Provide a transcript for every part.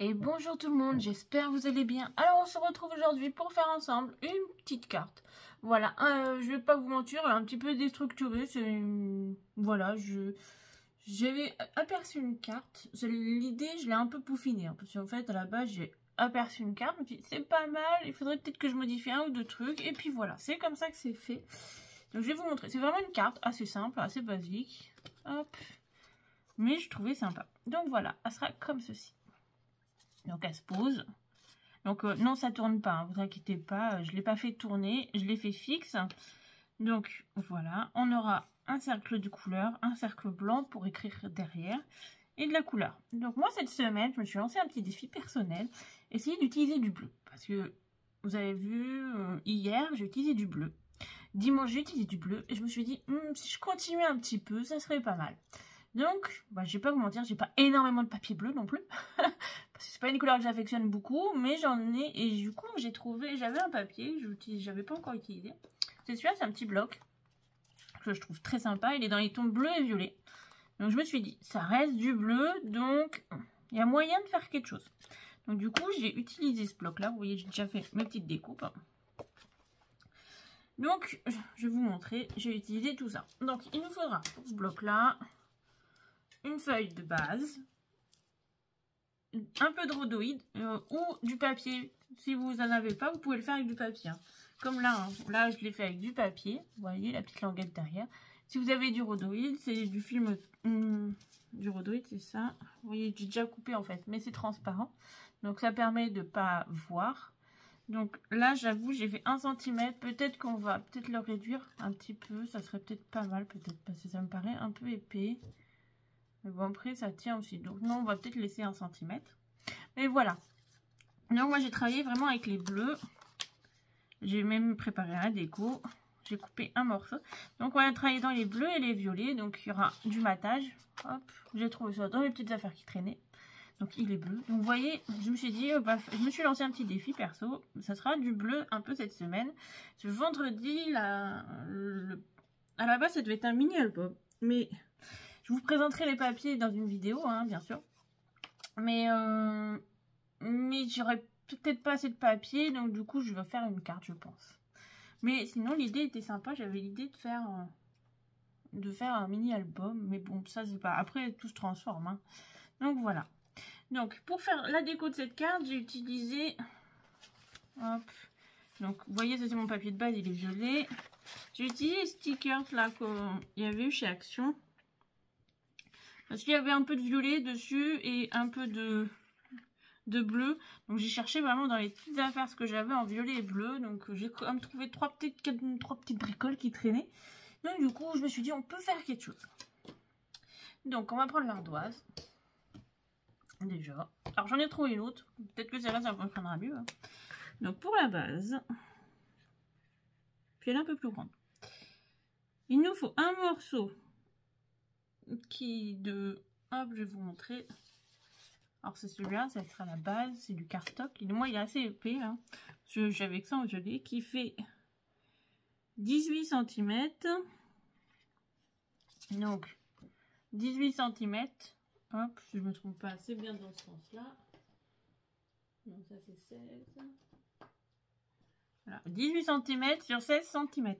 Et bonjour tout le monde, j'espère que vous allez bien. Alors on se retrouve aujourd'hui pour faire ensemble une petite carte. Voilà, je vais pas vous mentir, elle est un petit peu déstructurée. Voilà, j'avais aperçu une carte. L'idée, je l'ai un peu peaufinée, hein, parce qu'en fait à la base j'ai aperçu une carte, je me suis dit c'est pas mal, il faudrait peut-être que je modifie un ou deux trucs. Et puis voilà, c'est comme ça que c'est fait. Donc je vais vous montrer, c'est vraiment une carte assez simple, assez basique. Hop, mais je trouvais sympa. Donc voilà, elle sera comme ceci. Donc elle se pose. Donc non, ça tourne pas, hein, vous inquiétez pas, je l'ai pas fait tourner, je l'ai fait fixe. Donc voilà, on aura un cercle de couleur, un cercle blanc pour écrire derrière et de la couleur. Donc moi cette semaine, je me suis lancé un petit défi personnel, essayer d'utiliser du bleu. Parce que vous avez vu, hier j'ai utilisé du bleu. Dimanche j'ai utilisé du bleu et je me suis dit, si je continuais un petit peu, ça serait pas mal. Donc, je vais pas vous mentir, j'ai pas énormément de papier bleu non plus. Parce que c'est pas une couleur que j'affectionne beaucoup, mais j'en ai. Et du coup, j'avais un papier, j'avais pas encore utilisé. C'est celui-là, c'est un petit bloc que je trouve très sympa. Il est dans les tons bleu et violet. Donc je me suis dit, ça reste du bleu, donc il y a moyen de faire quelque chose. Donc du coup, j'ai utilisé ce bloc-là. Vous voyez, j'ai déjà fait mes petites découpes. Donc, je vais vous montrer, j'ai utilisé tout ça. Donc, il nous faudra pour ce bloc-là une feuille de base, un peu de rhodoïde ou du papier. Si vous n'en avez pas, vous pouvez le faire avec du papier. Hein. Comme là, hein. Là je l'ai fait avec du papier. Vous voyez la petite languette derrière. Si vous avez du rhodoïde, c'est du film du rhodoïde, c'est ça. Vous voyez, j'ai déjà coupé en fait, mais c'est transparent. Donc ça permet de ne pas voir. Donc là, j'avoue, j'ai fait 1 cm. Peut-être qu'on va le réduire un petit peu. Ça serait peut-être pas mal, peut-être, parce que ça me paraît un peu épais. Mais bon, après, ça tient aussi. Donc, non, on va peut-être laisser 1 cm. Mais voilà. Donc, moi, j'ai travaillé vraiment avec les bleus. J'ai même préparé la déco. J'ai coupé un morceau. Donc, on va travailler dans les bleus et les violets. Donc, il y aura du matage. Hop, j'ai trouvé ça dans les petites affaires qui traînaient. Donc, il est bleu. Donc, vous voyez, je me suis dit, je me suis lancé un petit défi perso. Ça sera du bleu un peu cette semaine. Ce vendredi, à la base, ça devait être un mini-album. Mais je vous présenterai les papiers dans une vidéo, hein, bien sûr. Mais j'aurais peut-être pas assez de papier, donc du coup, je vais faire une carte, je pense. Mais sinon, l'idée était sympa. J'avais l'idée de faire un mini-album. Mais bon, ça, c'est pas... Après, tout se transforme. Hein. Donc, voilà. Donc, pour faire la déco de cette carte, j'ai utilisé... Hop. Donc, vous voyez, ça, c'est mon papier de base, il est violet. J'ai utilisé les stickers, là, qu'il y avait eu chez Action. Parce qu'il y avait un peu de violet dessus et un peu de bleu. Donc j'ai cherché vraiment dans les petites affaires ce que j'avais en violet et bleu. Donc j'ai quand même trouvé trois petites bricoles qui traînaient. Donc du coup je me suis dit on peut faire quelque chose. Donc on va prendre l'ardoise. Déjà. Alors j'en ai trouvé une autre. Peut-être que celle-là ça fonctionnera mieux. Hein. Donc pour la base. Puis elle est un peu plus grande. Il nous faut un morceau hop, je vais vous montrer. Alors c'est celui-là, ça sera la base, c'est du cardstock. Moi il est assez épais, hein. J'avais que ça en violet, qui fait 18 cm. Donc 18 cm. Hop, je me trompe pas assez bien dans ce sens-là. Donc ça c'est 16. Voilà, 18 cm sur 16 cm.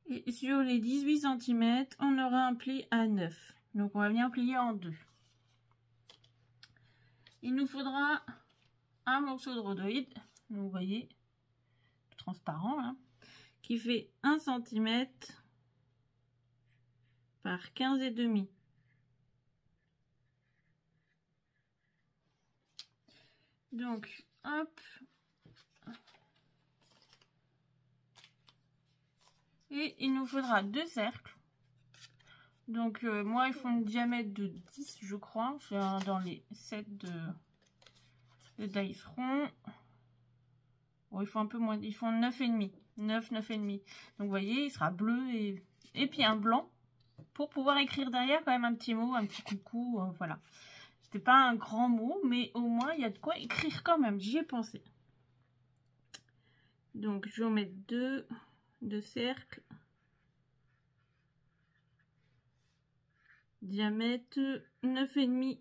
Et sur les 18 cm, on aura un pli à 9. Donc on va venir plier en deux. Il nous faudra un morceau de rhodoïde, vous voyez, transparent là, qui fait 1 cm par 15,5. Donc, hop. Et il nous faudra 2 cercles. Donc, moi, ils font un diamètre de 10, je crois. C'est dans les 7 de Dice Rond. Bon, ils font un peu moins. Ils font 9,5. 9,5. Donc, vous voyez, il sera bleu et puis un blanc. Pour pouvoir écrire derrière quand même un petit mot, un petit coucou. Voilà. C'était pas un grand mot, mais au moins, il y a de quoi écrire quand même. J'y ai pensé. Donc, je vais en mettre deux cercles. diamètre 9,5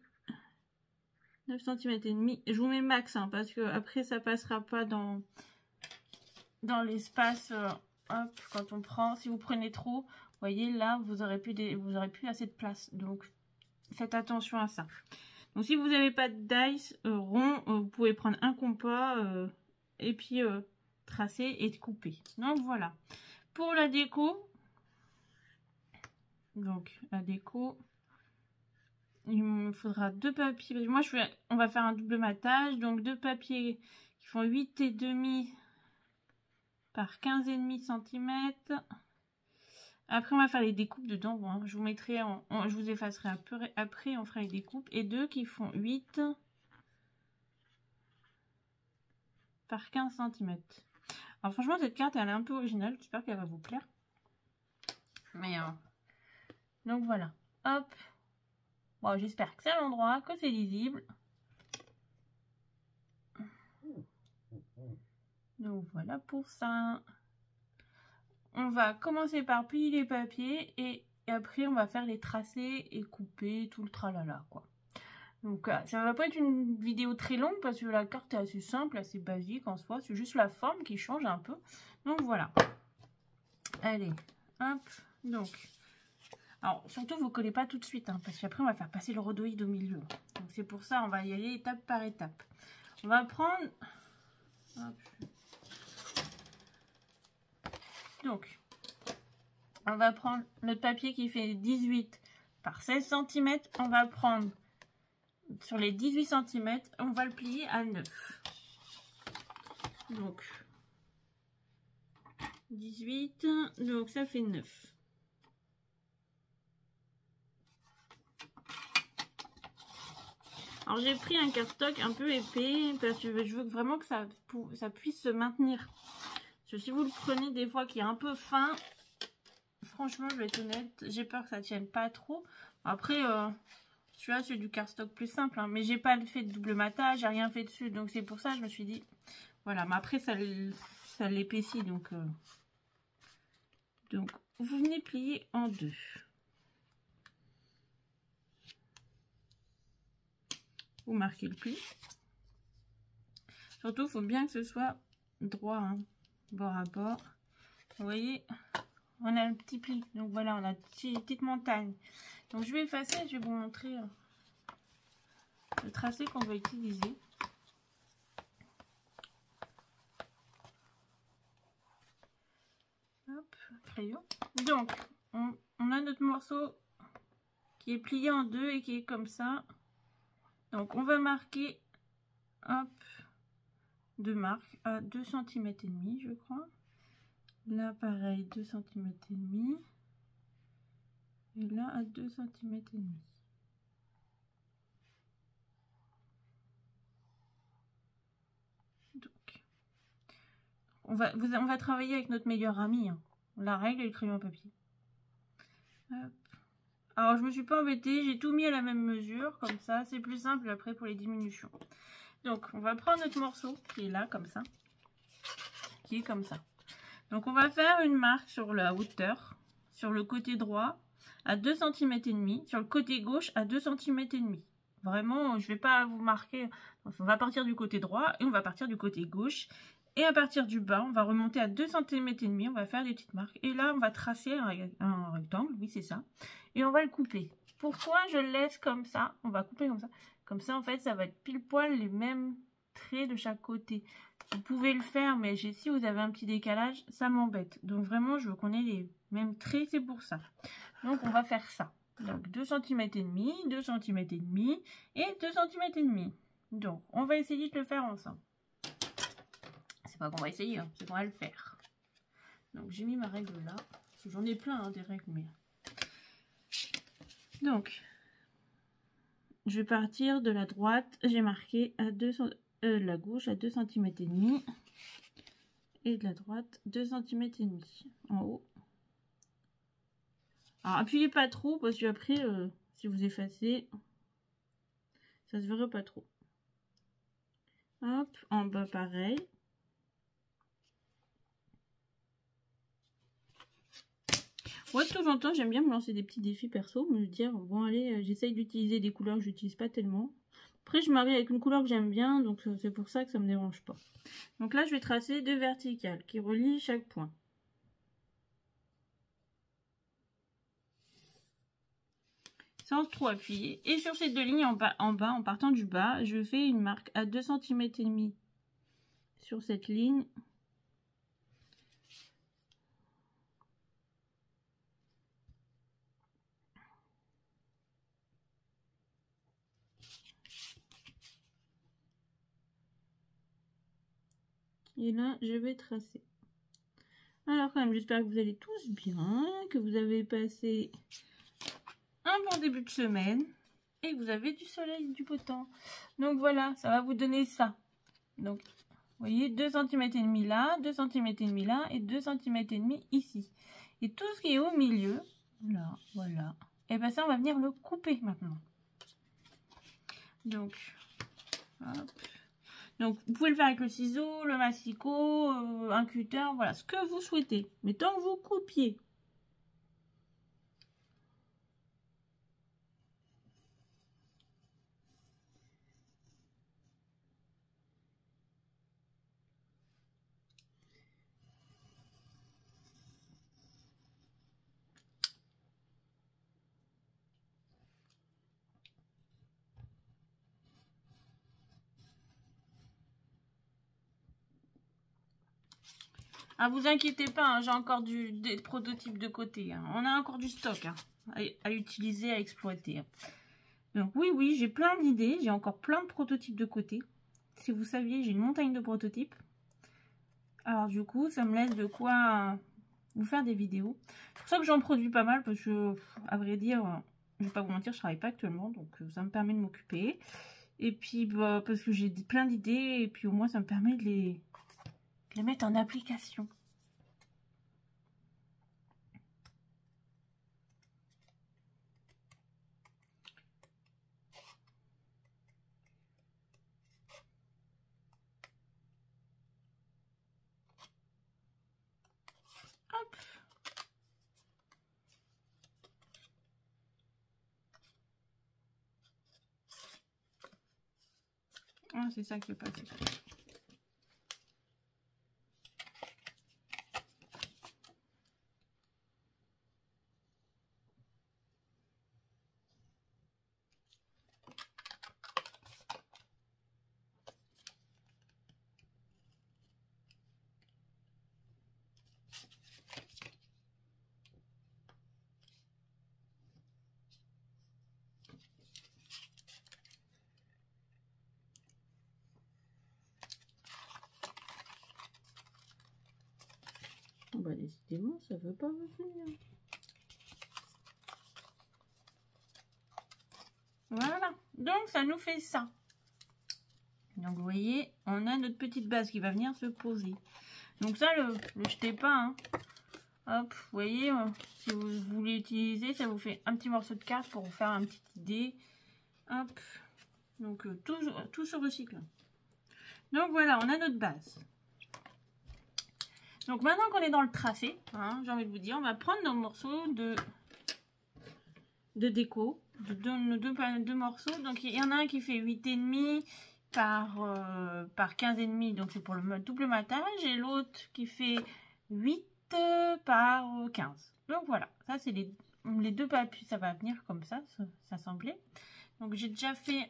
9 cm et demi. Je vous mets max hein, parce que après ça passera pas dans l'espace. Hop, quand on prend, si vous prenez trop, vous voyez là vous aurez plus assez de place, donc faites attention à ça. Donc si vous n'avez pas de dice rond, vous pouvez prendre un compas et puis tracer et couper. Donc voilà pour la déco. Donc la déco, il me faudra 2 papiers. Moi on va faire un double matage, donc 2 papiers qui font 8,5 par 15,5 cm. Après on va faire les découpes dedans. Bon, hein, je vous mettrai je vous effacerai après, on fera les découpes. Et 2 qui font 8 par 15 cm. Alors franchement cette carte elle est un peu originale, j'espère qu'elle va vous plaire. Mais donc voilà, hop. Bon, j'espère que c'est à l'endroit, que c'est lisible. Donc voilà pour ça. On va commencer par plier les papiers et après on va faire les tracés et couper tout le tralala quoi. Donc ça va pas être une vidéo très longue parce que la carte est assez simple, assez basique en soi. C'est juste la forme qui change un peu. Donc voilà. Allez, hop. Donc, alors surtout vous collez pas tout de suite hein, parce qu'après on va faire passer le rhodoïde au milieu. Donc c'est pour ça on va y aller étape par étape. On va prendre. Hop. Donc, on va prendre notre papier qui fait 18 par 16 cm. On va prendre sur les 18 cm, on va le plier à 9. Donc, 18, donc ça fait 9. Alors, j'ai pris un cardstock un peu épais parce que je veux vraiment que ça puisse se maintenir. Parce que si vous le prenez des fois qui est un peu fin, franchement, je vais être honnête, j'ai peur que ça tienne pas trop. Après, celui-là, c'est du cardstock plus simple, hein, mais j'ai pas fait de double matage, j'ai rien fait dessus. Donc, c'est pour ça que je me suis dit, voilà. Mais après, ça l'épaissit. Donc, vous venez plier en 2. Vous marquez le pli. Surtout, il faut bien que ce soit droit, hein, bord à bord. Vous voyez, on a un petit pli. Donc voilà, on a une petite montagne. Donc je vais effacer, je vais vous montrer le tracé qu'on va utiliser. Hop, crayon. Donc, on a notre morceau qui est plié en 2 et qui est comme ça. Donc on va marquer, hop, 2 marques à 2 cm et demi, je crois. Là pareil, 2 cm et demi. Et là à 2 cm et demi. Donc on va travailler avec notre meilleur ami, hein. La règle et le crayon à papier. Hop. Alors je me suis pas embêtée, j'ai tout mis à la même mesure, comme ça, c'est plus simple après pour les diminutions. Donc on va prendre notre morceau qui est là, comme ça, qui est comme ça. Donc on va faire une marque sur la hauteur, sur le côté droit à 2 cm et demi, sur le côté gauche à 2 cm et demi. Vraiment, je vais pas vous marquer, on va partir du côté droit et on va partir du côté gauche. Et à partir du bas, on va remonter à 2 cm et demi, on va faire des petites marques. Et là, on va tracer un rectangle, oui c'est ça. Et on va le couper. Pourquoi je le laisse comme ça? On va couper comme ça. Comme ça, en fait, ça va être pile poil les mêmes traits de chaque côté. Vous pouvez le faire, mais si vous avez un petit décalage, ça m'embête. Donc vraiment, je veux qu'on ait les mêmes traits, c'est pour ça. Donc on va faire ça. Donc 2 cm et demi, 2 cm et demi et 2 cm et demi. Donc on va essayer de le faire ensemble. C'est pas qu'on va essayer, hein, c'est qu'on va le faire. Donc j'ai mis ma règle là. J'en ai plein hein, des règles, mais... Donc, je vais partir de la droite. J'ai marqué à la gauche à 2 cm et demi. Et de la droite 2 cm et demi en haut. Alors appuyez pas trop parce que après si vous effacez, ça se verra pas trop. Hop, en bas pareil. Ouais, de temps en temps, j'aime bien me lancer des petits défis perso, me dire, bon allez, j'essaye d'utiliser des couleurs que j'utilise pas tellement. Après, je marie avec une couleur que j'aime bien, donc c'est pour ça que ça me dérange pas. Donc là, je vais tracer 2 verticales qui relient chaque point. Sans trop appuyer. Et sur ces 2 lignes en bas, en partant du bas, je fais une marque à 2 cm et demi sur cette ligne. Et là, je vais tracer. Alors quand même, j'espère que vous allez tous bien, que vous avez passé un bon début de semaine et que vous avez du soleil, du beau temps. Donc voilà, ça va vous donner ça. Donc, vous voyez, 2 cm et demi là, 2 cm et demi là et 2 cm et demi ici. Et tout ce qui est au milieu, là, voilà. Et bien ça, on va venir le couper maintenant. Donc, hop. Donc, vous pouvez le faire avec le ciseau, le masticot, un cutter, voilà, ce que vous souhaitez. Mais tant que vous coupiez. Ah, vous inquiétez pas, hein, j'ai encore des prototypes de côté. Hein. On a encore du stock hein, à utiliser, à exploiter. Hein. Donc oui, j'ai plein d'idées. J'ai encore plein de prototypes de côté. Si vous saviez, j'ai une montagne de prototypes. Alors du coup, ça me laisse de quoi vous faire des vidéos. C'est pour ça que j'en produis pas mal parce que, à vrai dire, je vais pas vous mentir, je travaille pas actuellement. Donc ça me permet de m'occuper. Et puis, bah, parce que j'ai plein d'idées. Et puis au moins, ça me permet de les mettre en application. Hop. Ah, c'est ça qui est passé. Bah décidément, ça veut pas revenir. Voilà, donc ça nous fait ça. Donc vous voyez, on a notre petite base qui va venir se poser. Donc ça, le jetez pas. Hein. Hop, vous voyez, si vous voulez utiliser, ça vous fait un petit morceau de carte pour vous faire une petite idée. Hop, donc tout se recycle. Donc voilà, on a notre base. Donc maintenant qu'on est dans le tracé, hein, j'ai envie de vous dire, on va prendre nos morceaux de déco, nos deux morceaux. Donc il y en a un qui fait 8,5 par 15,5, donc c'est pour le double matage, et l'autre qui fait 8 par 15. Donc voilà, ça c'est les deux papiers, ça va venir comme ça, s'assembler. Donc j'ai déjà fait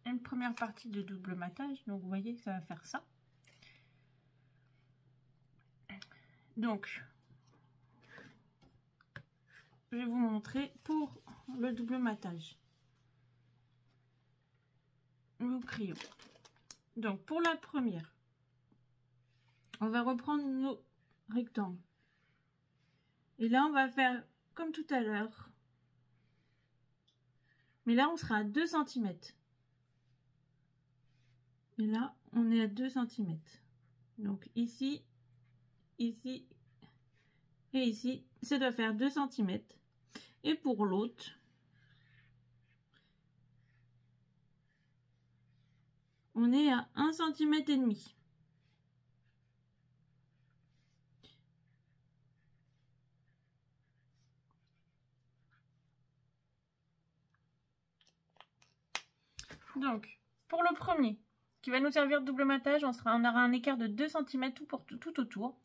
une première partie de double matage, donc vous voyez que ça va faire ça. Donc, je vais vous montrer pour le double matage. Le crayon. Donc, pour la première, on va reprendre nos rectangles. Et là, on va faire comme tout à l'heure. Mais là, on sera à 2 cm. Et là, on est à 2 cm. Donc, ici, ici et ici, ça doit faire 2 cm. Et pour l'autre, on est à 1 cm et demi. Donc, pour le premier, qui va nous servir de double matage, on aura un écart de 2 cm tout autour.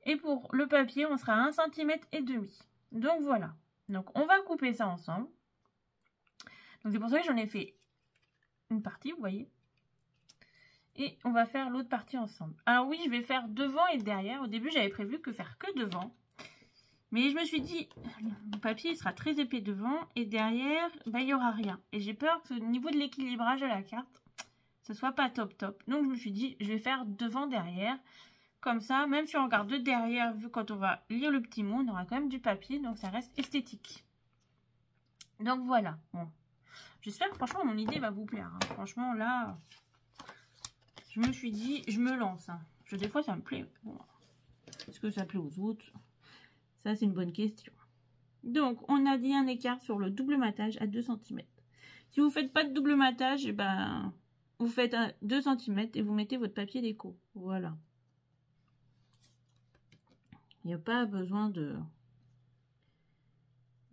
Et pour le papier, on sera à 1,5 cm. Donc voilà. Donc on va couper ça ensemble. Donc c'est pour ça que j'en ai fait une partie, vous voyez. Et on va faire l'autre partie ensemble. Alors oui, je vais faire devant et derrière. Au début, j'avais prévu que faire que devant. Mais je me suis dit, le papier il sera très épais devant et derrière, bah, il n'y aura rien. Et j'ai peur que au niveau de l'équilibrage de la carte, ce soit pas top. Donc je me suis dit, je vais faire devant, derrière. Comme ça, même si on regarde de derrière, vu quand on va lire le petit mot, on aura quand même du papier, donc ça reste esthétique. Donc voilà. Bon. J'espère que franchement mon idée va vous plaire. Hein. Franchement là, je me suis dit, je me lance. Hein. Des fois ça me plaît. Bon. Est-ce que ça plaît aux autres? Ça c'est une bonne question. Donc on a dit un écart sur le double matage à 2 cm. Si vous ne faites pas de double matage, eh ben, vous faites 2 cm et vous mettez votre papier déco. Voilà. Il n'y a pas besoin de...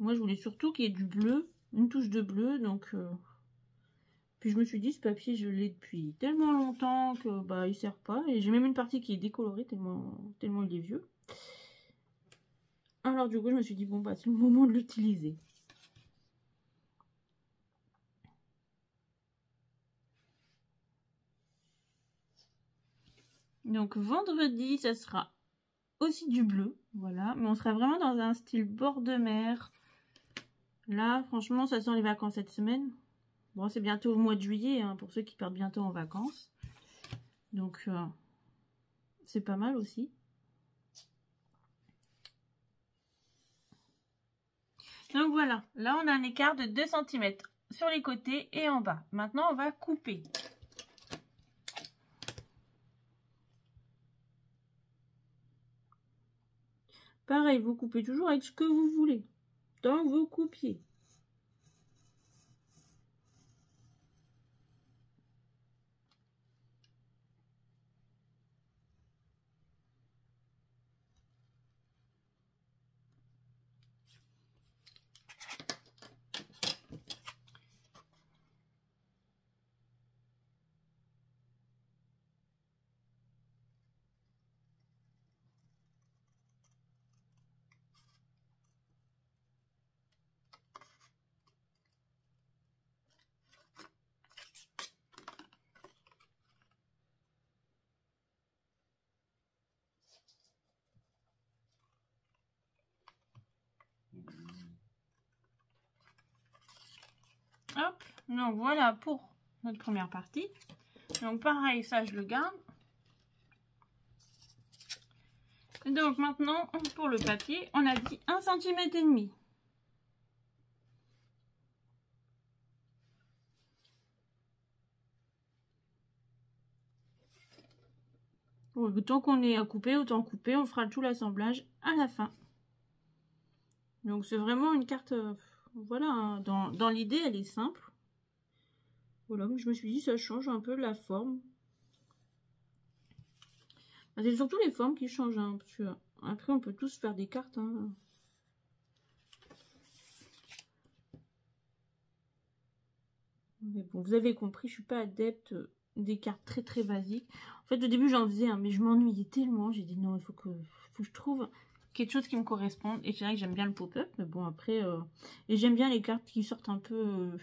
Moi, je voulais surtout qu'il y ait du bleu, une touche de bleu. Donc, puis je me suis dit, ce papier, je l'ai depuis tellement longtemps que bah, il sert pas. Et j'ai même une partie qui est décolorée tellement il est vieux. Alors, du coup, je me suis dit, bon, bah, c'est le moment de l'utiliser. Donc, vendredi, ça sera aussi du bleu, voilà, mais on sera vraiment dans un style bord de mer. Là, franchement, ça sent les vacances cette semaine. Bon, c'est bientôt le mois de juillet, hein, pour ceux qui partent bientôt en vacances. Donc, c'est pas mal aussi. Donc voilà, là on a un écart de 2 cm sur les côtés et en bas. Maintenant, on va couper. Pareil, vous coupez toujours avec ce que vous voulez, dans vos coupiers. Hop, donc voilà pour notre première partie. Donc pareil, ça je le garde. Donc maintenant, pour le papier, on a dit 1,5 cm. Tant qu'on est à couper, autant couper. On fera tout l'assemblage à la fin. Donc c'est vraiment une carte, voilà, hein, dans l'idée elle est simple. Voilà, mais je me suis dit ça change un peu la forme. C'est surtout les formes qui changent, hein, parce que après on peut tous faire des cartes. Hein. Mais bon, vous avez compris, je suis pas adepte des cartes très basiques. En fait, au début j'en faisais, hein, mais je m'ennuyais tellement. J'ai dit non, il faut que je trouve quelque chose qui me corresponde. Et c'est vrai que j'aime bien le pop-up, mais bon après, et j'aime bien les cartes qui sortent un peu,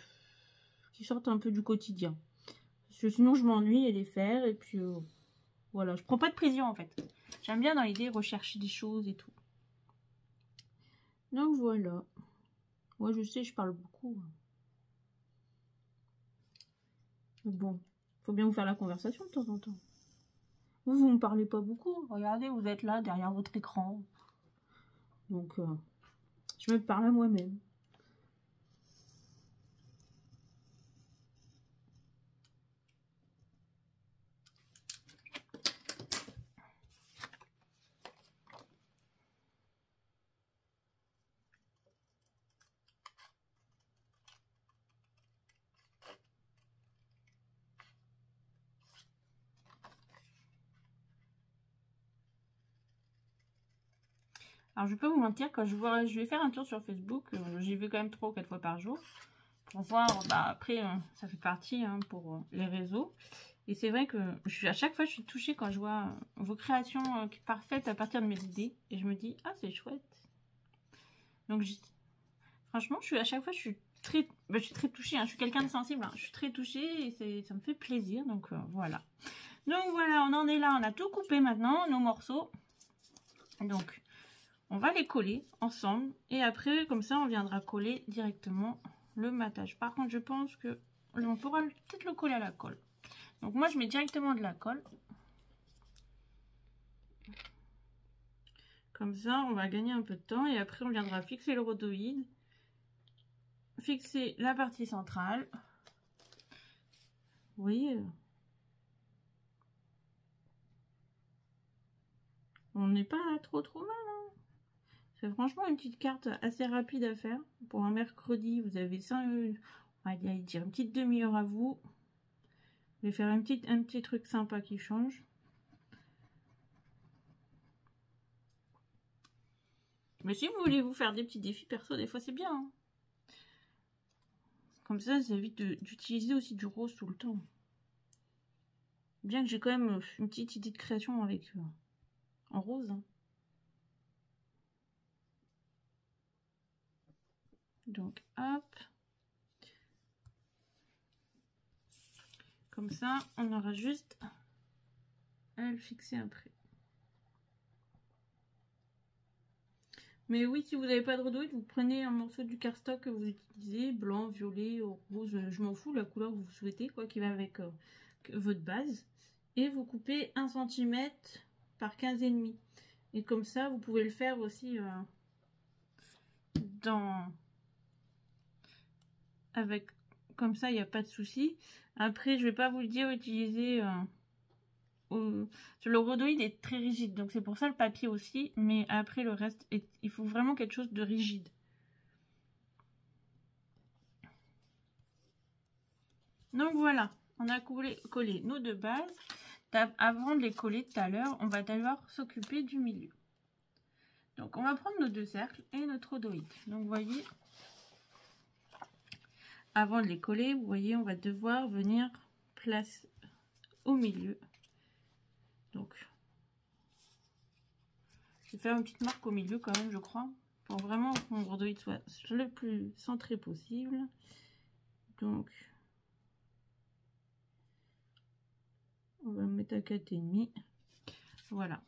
du quotidien. Parce que sinon je m'ennuie à les faire et puis voilà, je prends pas de plaisir en fait. J'aime bien dans l'idée rechercher des choses et tout. Donc voilà. Moi je sais, je parle beaucoup. Mais bon, faut bien vous faire la conversation de temps en temps. Vous me parlez pas beaucoup. Regardez, vous êtes là derrière votre écran. Donc, je me parle à moi-même. Alors, je peux vous mentir, quand je vais faire un tour sur Facebook, j'y vais quand même 3 ou 4 fois par jour. pour voir, bah après, ça fait partie pour les réseaux. Et c'est vrai que à chaque fois, je suis touchée quand je vois vos créations parfaites à partir de mes idées. Et je me dis, ah, c'est chouette. Donc, franchement, à chaque fois, je suis très touchée. Je suis quelqu'un de sensible. Je suis très touchée et ça me fait plaisir. Donc, voilà. Donc, voilà, on en est là. On a tout coupé maintenant, nos morceaux. Donc, on va les coller ensemble. Et après, comme ça, on viendra coller directement le matage. Par contre, je pense que on pourra peut-être le coller à la colle. Donc moi, je mets directement de la colle. Comme ça, on va gagner un peu de temps. Et après, on viendra fixer le rhodoïde. Fixer la partie centrale. Vous voyez, on n'est pas trop mal. C'est franchement une petite carte assez rapide à faire. Pour un mercredi, vous avez 5, on va dire une petite demi-heure à vous. Je vais faire un petit truc sympa qui change. Mais si vous voulez vous faire des petits défis perso, des fois c'est bien. Comme ça évite d'utiliser aussi du rose tout le temps. Bien que j'ai quand même une petite idée de création avec en rose. Donc hop. Comme ça, on aura juste à le fixer après. Mais oui, si vous n'avez pas de rhodoïde, vous prenez un morceau du cardstock que vous utilisez, blanc, violet, rose, je m'en fous, la couleur que vous souhaitez, quoi, qui va avec votre base. Et vous coupez 1 cm par 15,5. Et comme ça, vous pouvez le faire aussi comme ça, il n'y a pas de souci. Après, je vais pas vous le dire, utiliser... le rhodoïde est très rigide, donc c'est pour ça le papier aussi, mais après le reste, il faut vraiment quelque chose de rigide. Donc voilà, on a collé nos deux bases. Avant de les coller tout à l'heure, on va d'abord s'occuper du milieu. Donc on va prendre nos deux cercles et notre rhodoïde. Donc vous voyez, avant de les coller, vous voyez, on va devoir venir placer au milieu. Donc je vais faire une petite marque au milieu quand même, je crois, pour vraiment que mon rhodoïde soit le plus centré possible. Donc on va mettre à 4,5. Voilà.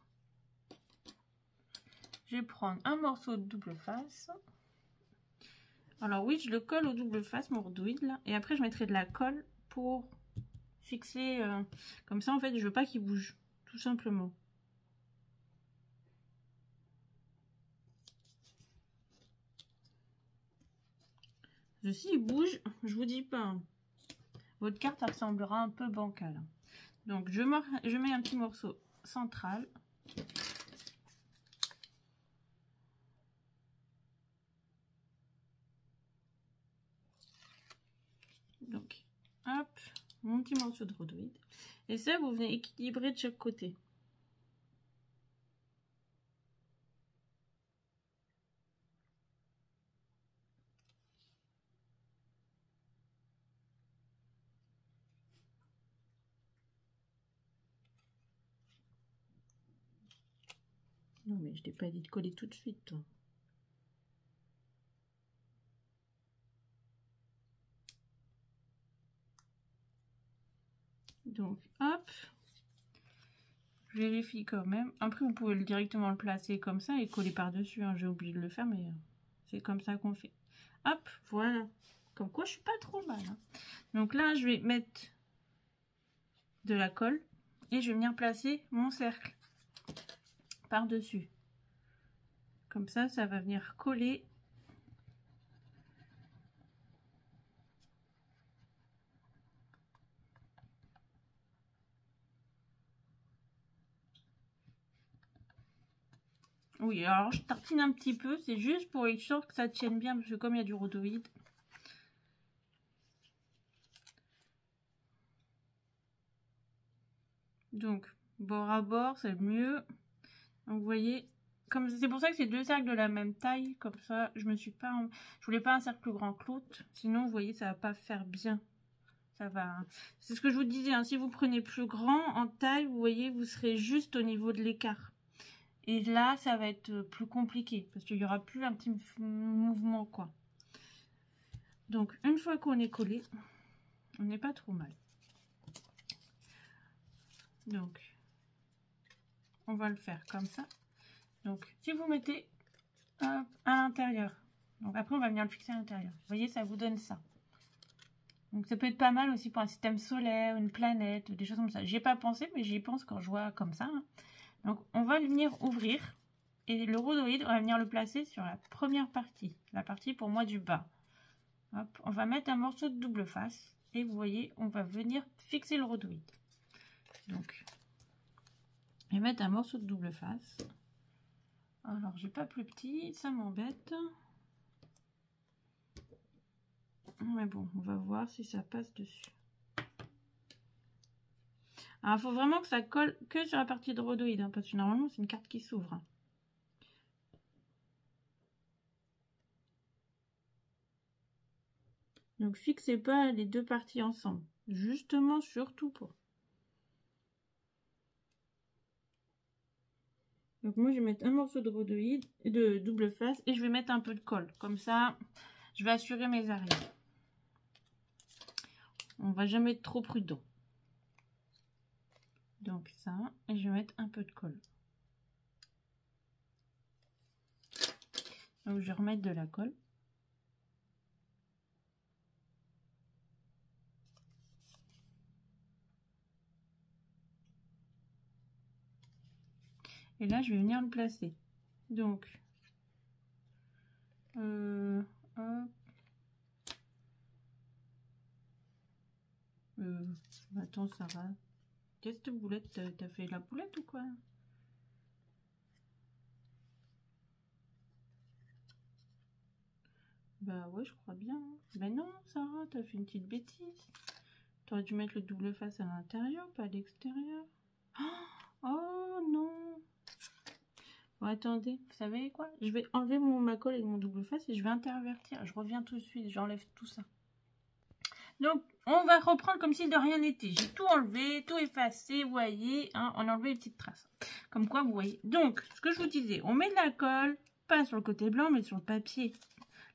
Je vais prendre un morceau de double face. Alors oui, je le colle au double face, mon rhodoïde là. Et après, je mettrai de la colle pour fixer. Comme ça, en fait, je veux pas qu'il bouge. Tout simplement. S'il bouge, je vous dis pas. Votre carte ressemblera un peu bancale. Donc, je mets un petit morceau central. Donc, hop, mon petit morceau de rhodoïde. Et ça, vous venez équilibrer de chaque côté. Non, mais je t'ai pas dit de coller tout de suite, toi. Donc, hop. Je vérifie quand même. Après, vous pouvez directement le placer comme ça et coller par-dessus. Hein. J'ai oublié de le faire, mais c'est comme ça qu'on fait. Hop, voilà. Comme quoi, je suis pas trop mal. Hein. Donc là, je vais mettre de la colle et je vais venir placer mon cercle par-dessus. Comme ça, ça va venir coller. Oui, alors je tartine un petit peu, c'est juste pour être sûr que ça tienne bien, parce que comme il y a du rhodoïde. Donc, bord à bord, c'est mieux. Donc, vous voyez, comme c'est pour ça que c'est deux cercles de la même taille, comme ça, je voulais pas un cercle plus grand que l'autre, sinon vous voyez ça va pas faire bien. Ça va. C'est ce que je vous disais, hein, si vous prenez plus grand en taille, vous voyez, vous serez juste au niveau de l'écart. Et là, ça va être plus compliqué parce qu'il y aura plus un petit mouvement, quoi. Donc, une fois qu'on est collé, on n'est pas trop mal. Donc, on va le faire comme ça. Donc, si vous mettez à l'intérieur, donc après, on va venir le fixer à l'intérieur. Vous voyez, ça vous donne ça. Donc, ça peut être pas mal aussi pour un système solaire, une planète, des choses comme ça. J'y ai pas pensé, mais j'y pense quand je vois comme ça. Hein. Donc, on va venir ouvrir. Et le rhodoïde, on va venir le placer sur la première partie. La partie, pour moi, du bas. Hop, on va mettre un morceau de double face. Et vous voyez, on va venir fixer le rhodoïde. Donc, je vais mettre un morceau de double face. Alors, j'ai pas plus petit, ça m'embête. Mais bon, on va voir si ça passe dessus. Alors, il faut vraiment que ça colle que sur la partie de rhodoïde, hein, parce que normalement, c'est une carte qui s'ouvre. Hein. Donc, fixez pas les deux parties ensemble. Justement, surtout pas. Donc, moi, je vais mettre un morceau de rhodoïde, de double face, et je vais mettre un peu de colle. Comme ça, je vais assurer mes arrières. On va jamais être trop prudent. Donc, ça, et je vais mettre un peu de colle. Donc, je vais remettre de la colle. Et là, je vais venir le placer. Donc, hop. Attends, Sarah. Qu'est-ce que boulette? T'as fait la boulette ou quoi? Bah ouais, je crois bien. Mais non, Sarah, t'as fait une petite bêtise. T'aurais dû mettre le double face à l'intérieur, pas à l'extérieur. Oh non! Bon, attendez, vous savez quoi? Je vais enlever ma colle avec mon double face et je vais intervertir. Je reviens tout de suite, j'enlève tout ça. Donc, on va reprendre comme si de rien n'était. J'ai tout enlevé, tout effacé, vous voyez, hein, on a enlevé les petites traces. Comme quoi, vous voyez. Donc, ce que je vous disais, on met de la colle, pas sur le côté blanc, mais sur le papier.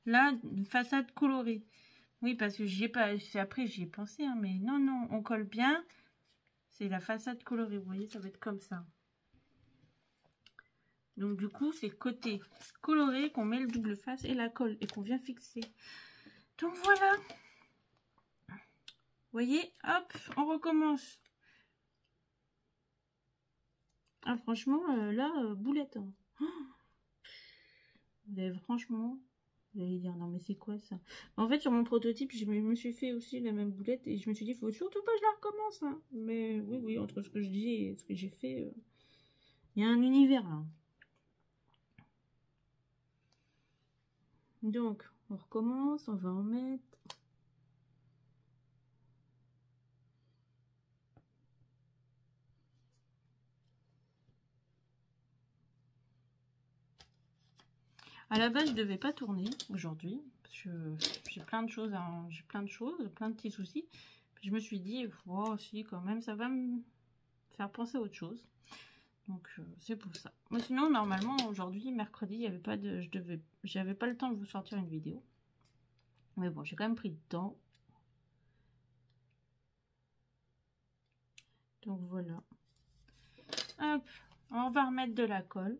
Là, une façade colorée. Oui, parce que j'y ai pas, après j'y ai pensé, hein, mais non, non, on colle bien. C'est la façade colorée, vous voyez, ça va être comme ça. Donc, du coup, c'est le côté coloré qu'on met le double face et la colle et qu'on vient fixer. Donc, voilà. Vous voyez, hop, on recommence. Ah, franchement, là, boulette. Hein. Franchement, vous allez dire, non, mais c'est quoi ça? En fait, sur mon prototype, je me suis fait aussi la même boulette et je me suis dit, faut surtout pas que je la recommence. Hein. Mais oui, oui, entre ce que je dis et ce que j'ai fait, il y a un univers là. Donc, on recommence, on va en mettre. À la base, je devais pas tourner aujourd'hui parce que j'ai plein de choses, plein de petits soucis. Puis je me suis dit, oh, si quand même, ça va me faire penser à autre chose. Donc c'est pour ça. Mais sinon, normalement, aujourd'hui, mercredi, il y avait pas de, j'avais pas le temps de vous sortir une vidéo. Mais bon, j'ai quand même pris le temps. Donc voilà. Hop, on va remettre de la colle.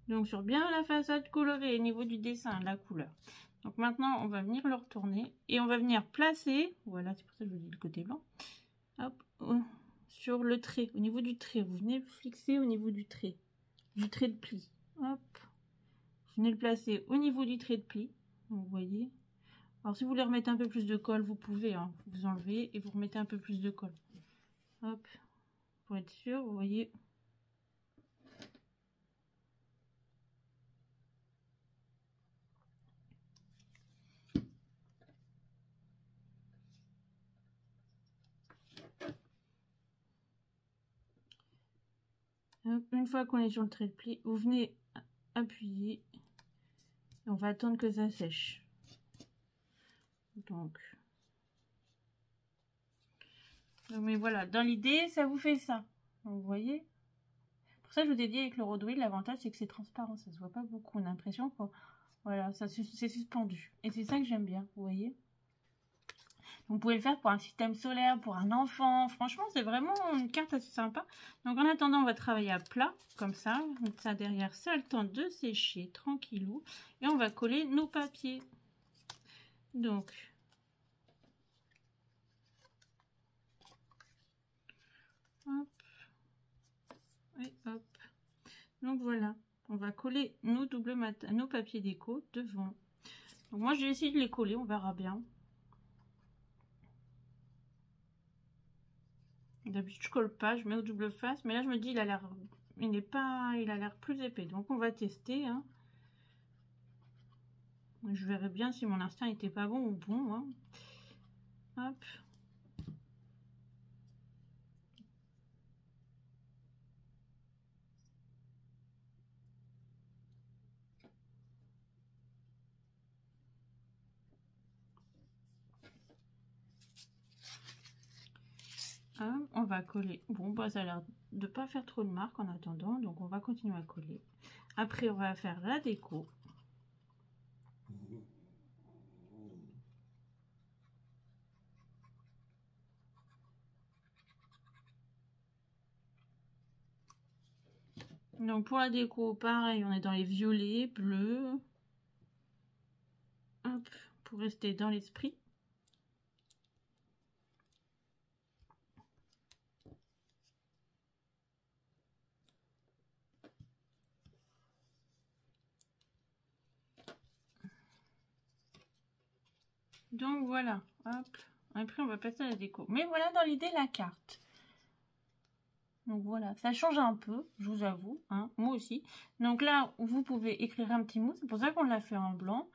Donc sur bien la façade colorée au niveau du dessin, la couleur. Donc maintenant, on va venir le retourner et on va venir placer, voilà, c'est pour ça que je vous dis le côté blanc, hop, sur le trait, au niveau du trait. Vous venez fixer au niveau du trait de pli. Hop, vous venez le placer au niveau du trait de pli, vous voyez. Alors si vous voulez remettre un peu plus de colle, vous pouvez, hein, vous enlevez et vous remettez un peu plus de colle. Hop, pour être sûr, vous voyez. Une fois qu'on est sur le trait de pli, vous venez appuyer. Et on va attendre que ça sèche. Donc, mais voilà, dans l'idée, ça vous fait ça. Vous voyez? Pour ça, je vous ai dit avec le Rodway, l'avantage, c'est que c'est transparent. Ça se voit pas beaucoup. On a l'impression que, voilà, c'est suspendu. Et c'est ça que j'aime bien, vous voyez? Vous pouvez le faire pour un système solaire, pour un enfant. Franchement, c'est vraiment une carte assez sympa. Donc, en attendant, on va travailler à plat, comme ça. Mettre ça derrière, ça a le temps de sécher, tranquillou. Et on va coller nos papiers. Donc, hop. Et hop. Donc, voilà. On va coller nos nos papiers déco devant. Donc, moi, je vais essayer de les coller. On verra bien. D'habitude, je colle pas, je mets au double face, mais là, je me dis, il a l'air plus épais. Donc, on va tester. Hein. Je verrai bien si mon instinct était pas bon ou bon. Hein. Hop. Hop, on va coller. Bon, bah, ça a l'air de pas faire trop de marques en attendant, donc on va continuer à coller. Après, on va faire la déco. Donc pour la déco, pareil, on est dans les violets, bleus. Hop, pour rester dans l'esprit. Donc voilà, hop. Après on va passer à la déco. Mais voilà dans l'idée la carte. Donc voilà, ça change un peu, je vous avoue, hein, moi aussi. Donc là, vous pouvez écrire un petit mot, c'est pour ça qu'on l'a fait en blanc.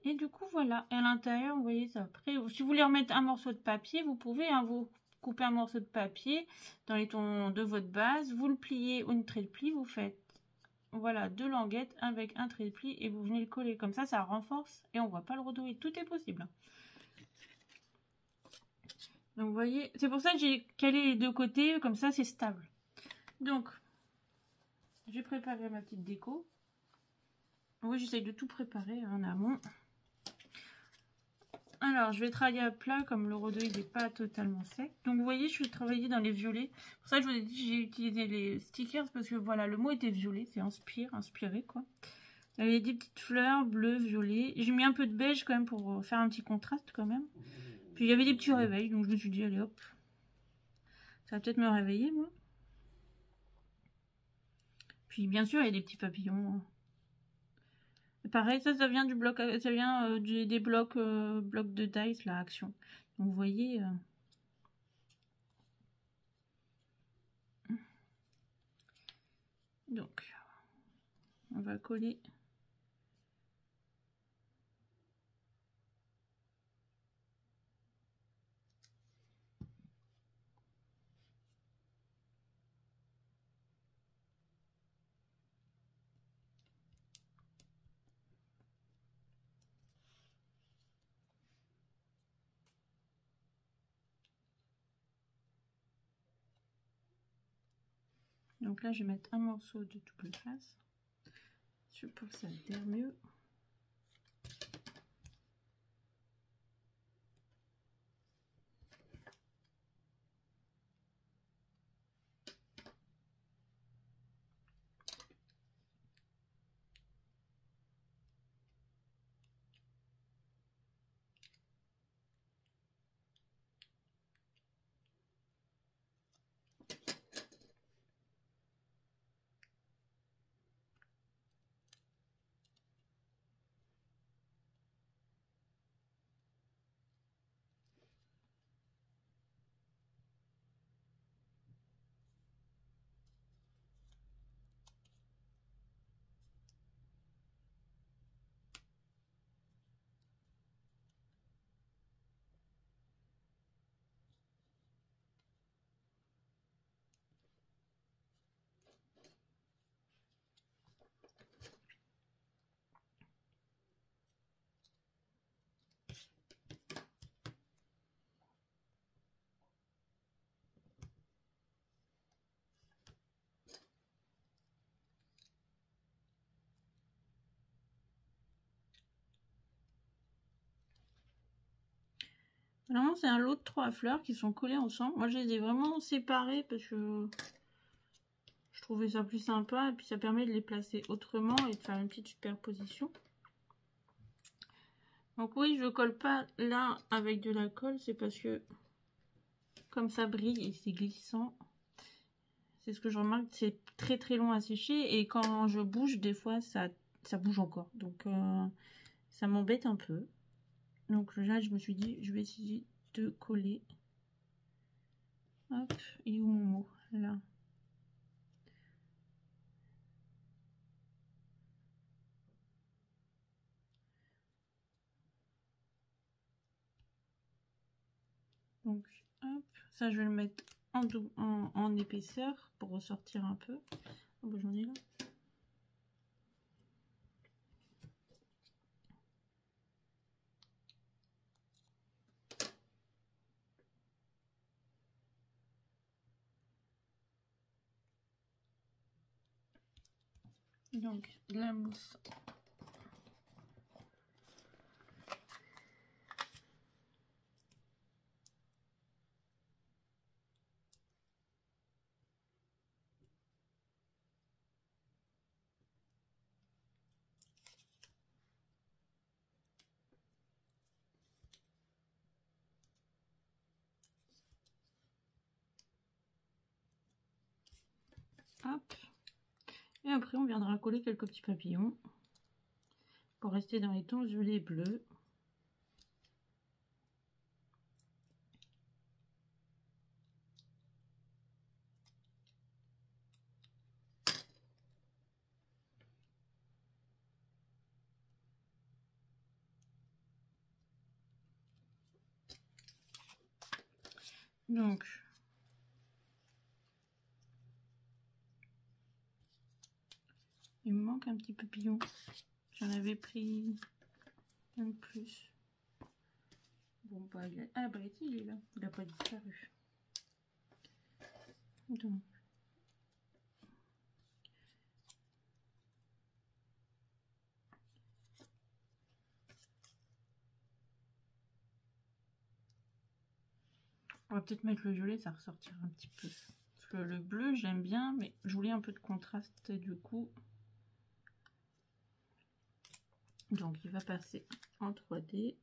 Et du coup, voilà. Et à l'intérieur, vous voyez ça. Après, si vous voulez remettre un morceau de papier, vous pouvez, hein, vous couper un morceau de papier dans les tons de votre base, vous le pliez au trait de pli, vous faites, voilà, 2 languettes avec un trait de pli et vous venez le coller. Comme ça renforce et on voit pas le redouiller. Tout est possible. Donc, vous voyez, c'est pour ça que j'ai calé les deux côtés, comme ça, c'est stable. Donc, j'ai préparé ma petite déco. Oui, j'essaye de tout préparer en amont. Alors, je vais travailler à plat, comme le redouille n'est pas totalement sec. Donc, vous voyez, je vais travailler dans les violets. Pour ça, je vous ai dit, j'ai utilisé les stickers, parce que, voilà, le mot était violet, c'est inspiré, quoi. Il y avait des petites fleurs, bleues, violet. J'ai mis un peu de beige, quand même, pour faire un petit contraste, quand même. Puis, il y avait des petits réveils, donc je me suis dit, allez, hop. Ça va peut-être me réveiller, moi. Puis, bien sûr, il y a des petits papillons. Pareil, ça vient du bloc, ça vient des blocs de dice, la action. Donc, vous voyez... Donc, on va coller. Donc là, je vais mettre un morceau de double face. Je pense que ça adhère mieux. Normalement, c'est un lot de 3 fleurs qui sont collées ensemble. Moi, je les ai vraiment séparées parce que je trouvais ça plus sympa. Et puis, ça permet de les placer autrement et de faire une petite superposition. Donc oui, je colle pas là avec de la colle. C'est parce que comme ça brille et c'est glissant. C'est ce que je remarque. C'est très très long à sécher. Et quand je bouge, des fois, ça bouge encore. Donc, ça m'embête un peu. Donc là, je me suis dit, je vais essayer de coller. Hop, et où mon mot? Là. Donc, hop, ça je vais le mettre en épaisseur pour ressortir un peu. Oh, bah, j'en ai là. Donc, de la mousse. Hop. Et après, on viendra coller quelques petits papillons pour rester dans les tons violets et bleus. Donc, il me manque un petit papillon. J'en avais pris un de plus. Bon, bah, ah, bah, il est là. Il n'a pas disparu. Donc, on va peut-être mettre le violet, ça ressortira un petit peu. Parce que le bleu, j'aime bien, mais je voulais un peu de contraste du coup. Donc, il va passer en 3D.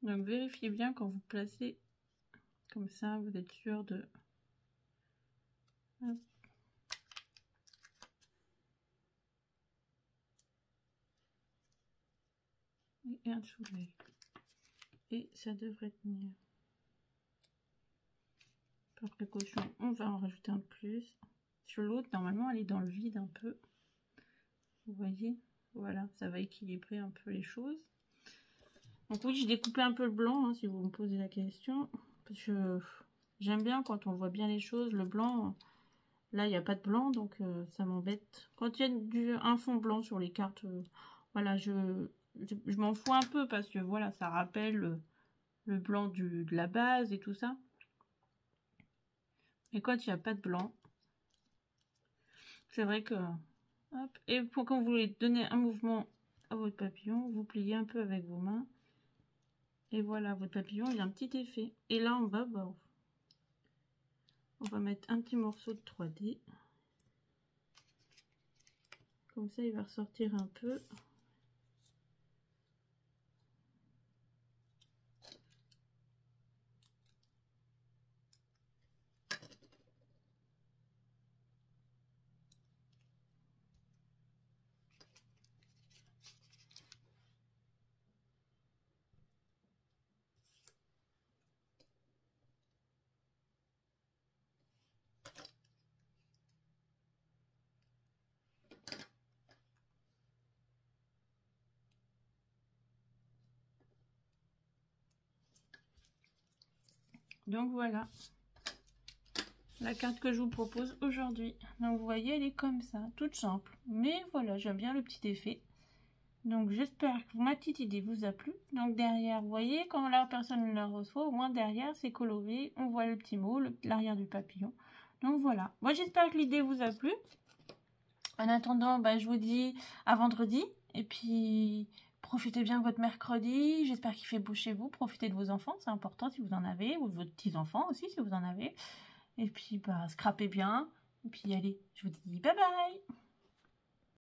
Donc, vérifiez bien quand vous placez comme ça, vous êtes sûr de... Hop. Et un dessous de l'œil. Et ça devrait tenir. Par précaution, on va en rajouter un de plus. Sur l'autre, normalement, elle est dans le vide un peu. Vous voyez? Voilà, ça va équilibrer un peu les choses. Donc oui, j'ai découpé un peu le blanc, hein, si vous me posez la question. Parce que j'aime bien quand on voit bien les choses. Le blanc, là, il n'y a pas de blanc, donc ça m'embête. Quand il y a un fond blanc sur les cartes, voilà, je m'en fous un peu parce que voilà, ça rappelle le blanc de la base et tout ça. Et quand il n'y a pas de blanc, c'est vrai que... Hop, et pour quand vous voulez donner un mouvement à votre papillon, vous pliez un peu avec vos mains. Et voilà, votre papillon, il a un petit effet. Et là, en bas, bah, on va mettre un petit morceau de 3D. Comme ça, il va ressortir un peu. Donc voilà. la carte que je vous propose aujourd'hui. Donc vous voyez, elle est comme ça, toute simple. Mais voilà, j'aime bien le petit effet. Donc j'espère que ma petite idée vous a plu. Donc derrière, vous voyez, quand la personne la reçoit, au moins derrière, c'est coloré. On voit le petit mot, l'arrière du papillon. Donc voilà. Moi j'espère que l'idée vous a plu. En attendant, bah, je vous dis à vendredi. Et puis, profitez bien de votre mercredi. J'espère qu'il fait beau chez vous. Profitez de vos enfants, c'est important si vous en avez. Ou de vos petits-enfants aussi si vous en avez. Et puis, bah, scrapez bien. Et puis, allez, je vous dis bye bye.